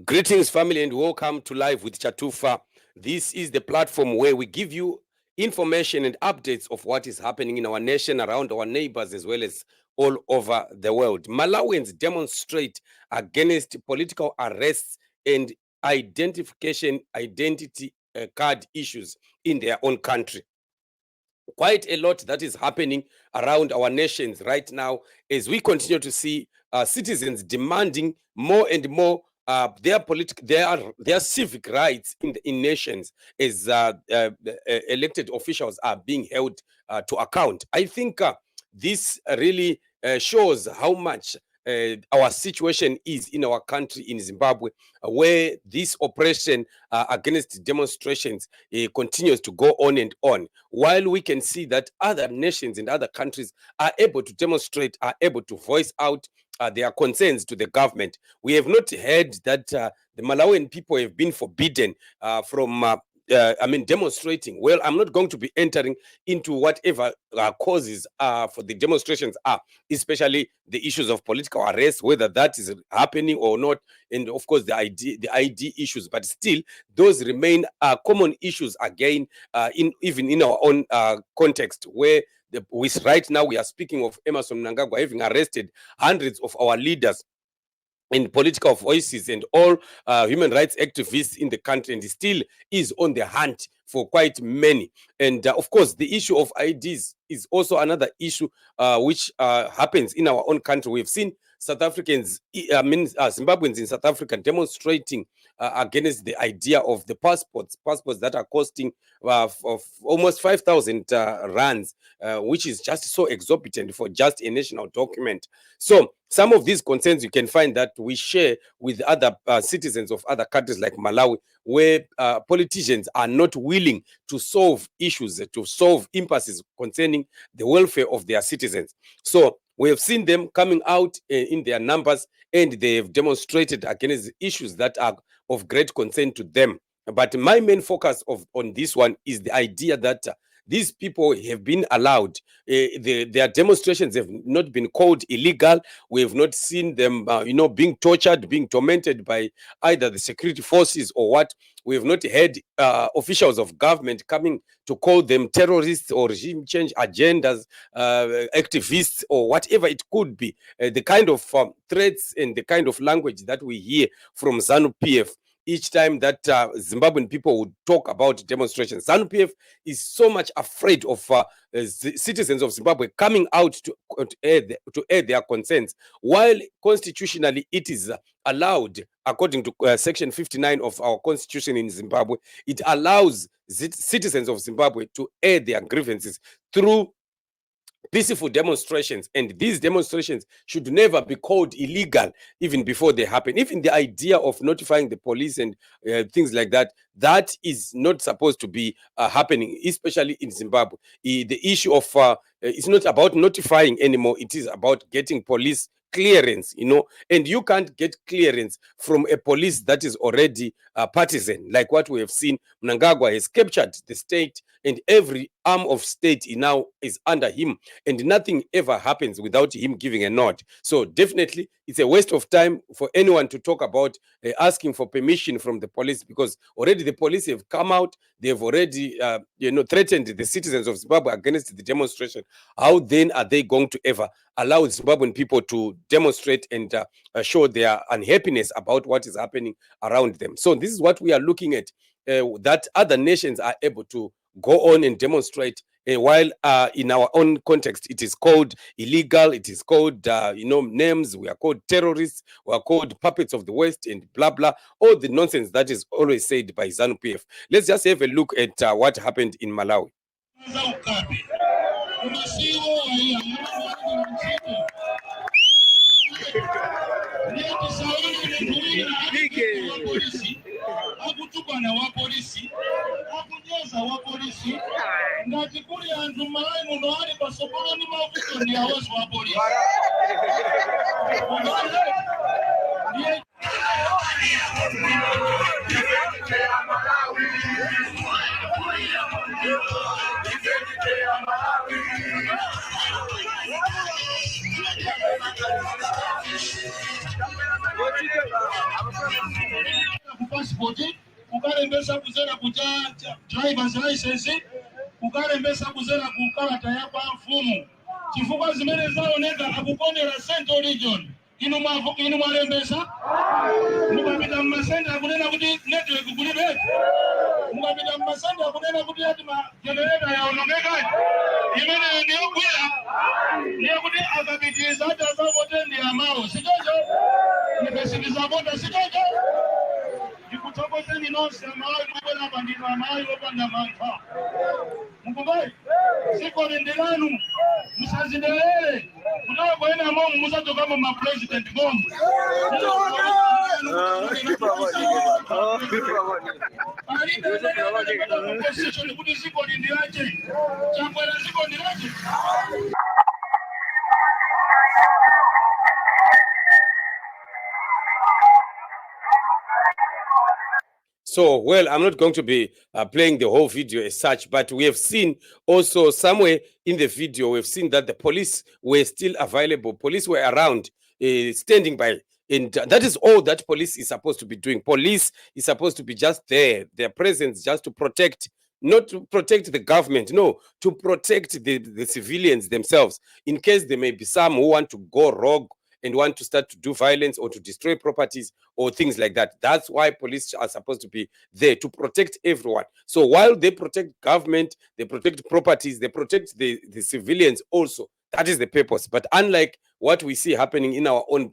Greetings, family, and welcome to Live with Chatufa. This is the platform where we give you information and updates of what is happening in our nation, around our neighbors, as well as all over the world. Malawians demonstrate against political arrests and identity card issues in their own country. Quite a lot that is happening around our nations right now as we continue to see citizens demanding more and more their civic rights in nations as elected officials are being held to account. I think this really shows how much our situation is in our country in Zimbabwe, where this oppression against demonstrations continues to go on and on, while we can see that other nations and other countries are able to demonstrate, are able to voice out their concerns to the government. We have not heard that the Malawian people have been forbidden from demonstrating. Well, I'm not going to be entering into whatever causes for the demonstrations are, especially the issues of political arrest, whether that is happening or not, and of course the ID issues. But still, those remain common issues again, even in our own context, where right now we are speaking of MNANGAGWA having arrested hundreds of our leaders and political voices and all human rights activists in the country, and still is on the hunt for quite many. And of course, the issue of IDs is also another issue which happens in our own country. We've seen South Africans, Zimbabweans in South Africa demonstrating against the idea of the passports that are costing of almost 5,000 rands, which is just so exorbitant for just a national document. So some of these concerns you can find that we share with other citizens of other countries like Malawi, where politicians are not willing to solve issues, to solve impasses concerning the welfare of their citizens. So we have seen them coming out in their numbers, and they have demonstrated against issues that are of great concern to them. But my main focus on this one is the idea that these people have been allowed. Their demonstrations have not been called illegal. We have not seen them, being tortured, being tormented by either the security forces or what. We have not heard officials of government coming to call them terrorists or regime change agendas, activists, or whatever it could be. The kind of threats and the kind of language that we hear from ZANU-PF each time that Zimbabwean people would talk about demonstrations. ZANU-PF is so much afraid of citizens of Zimbabwe coming out to air their concerns, while constitutionally it is allowed, according to Section 59 of our constitution in Zimbabwe. It allows citizens of Zimbabwe to air their grievances through peaceful demonstrations, and these demonstrations should never be called illegal even before they happen. Even the idea of notifying the police and things like that, that is not supposed to be happening, especially in Zimbabwe. The issue of it's not about notifying anymore, it is about getting police clearance, and you can't get clearance from a police that is already partisan, like what we have seen. Mnangagwa has captured the state, and every arm of state now is under him, and nothing ever happens without him giving a nod. So definitely it's a waste of time for anyone to talk about asking for permission from the police, because already the police have come out. They have already threatened the citizens of Zimbabwe against the demonstration. How then are they going to ever allow Zimbabwean people to demonstrate and show their unhappiness about what is happening around them? So this is what we are looking at, that other nations are able to go on and demonstrate, while in our own context it is called illegal, it is called names. We are called terrorists, we are called puppets of the West, and blah blah, all the nonsense that is always said by ZANU-PF. Let's just have a look at what happened in Malawi. Akutukana wa polisi, akunyoza wa polisi, ngati kuli anthu Malawi muno ali pasokolo ndi mavuto ndi awozi wa polisi. passport, ukalembesa kuzera kuja driver's license, ukalembesa kuzera kukalata yako ya mfumu. Chifukwa zimene zaoneka akukondera Central Region. Inu mwalembesa? Mukapita mmasenda akunena kuti network kulibe. Mukapita mmasenda akunena kuti ati generator yaonongeka. Imene ndiyo kwira. Ndiyo kuti akapitiza ati azavotendi amawo. Sichocho? Nipesikiza vota sichocho? Ndikuthokozeni nonse amayi mubwera pandino amayi opanda mantha. Mukumbai? Ziko lindilanu. Musazindelele. Kunawe kwena momu musatoka mu president momu. Kuti ziko lindilache. Chakwera ziko lindilache. So, well, I'm not going to be playing the whole video as such, but we have seen also somewhere in the video, we've seen that the police were still available. Police were around, standing by. And that is all that police is supposed to be doing. Police is supposed to be just there, their presence just to protect, not to protect the government, no, to protect the civilians themselves, in case there may be some who want to go rogue and want to start to do violence or to destroy properties or things like that. That's why police are supposed to be there to protect everyone. So while they protect government, they protect properties, they protect the civilians also. That is the purpose. But unlike what we see happening in our own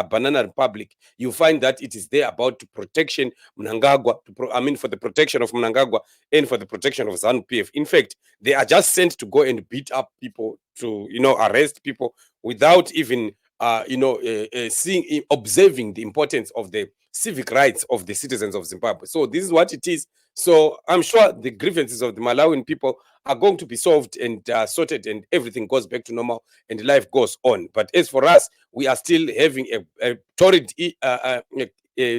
Banana Republic, you find that it is there about protection MNANGAGWA, for the protection of MNANGAGWA and for the protection of ZANU-PF. In fact, they are just sent to go and beat up people, to arrest people without even observing the importance of the civic rights of the citizens of Zimbabwe. So this is what it is. So I'm sure the grievances of the Malawian people are going to be solved and sorted, and everything goes back to normal and life goes on. But as for us, we are still having a torrid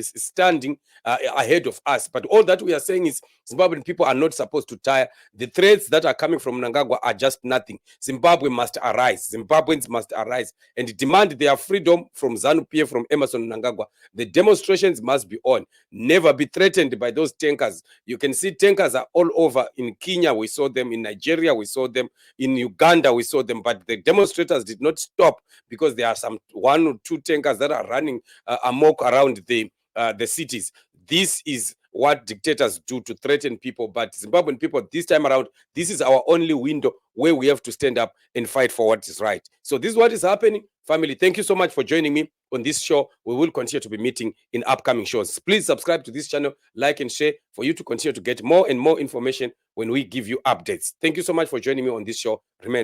standing ahead of us. But all that we are saying is Zimbabwean people are not supposed to tire. The threats that are coming from MNANGAGWA are just nothing. Zimbabwe must arise. Zimbabweans must arise and demand their freedom from ZANU-PF, from Emerson MNANGAGWA. The demonstrations must be on. Never be threatened by those tankers. You can see tankers are all over. In Kenya, we saw them. In Nigeria, we saw them. In Uganda, we saw them. But the demonstrators did not stop, because there are some 1 or 2 tankers that are running amok around the cities. This is what dictators do, to threaten people. But Zimbabwean people, this time around, this is our only window where we have to stand up and fight for what is right. So this is what is happening. Family, thank you so much for joining me on this show. We will continue to be meeting in upcoming shows. Please subscribe to this channel, like and share, for you to continue to get more and more information when we give you updates. Thank you so much for joining me on this show. Remember,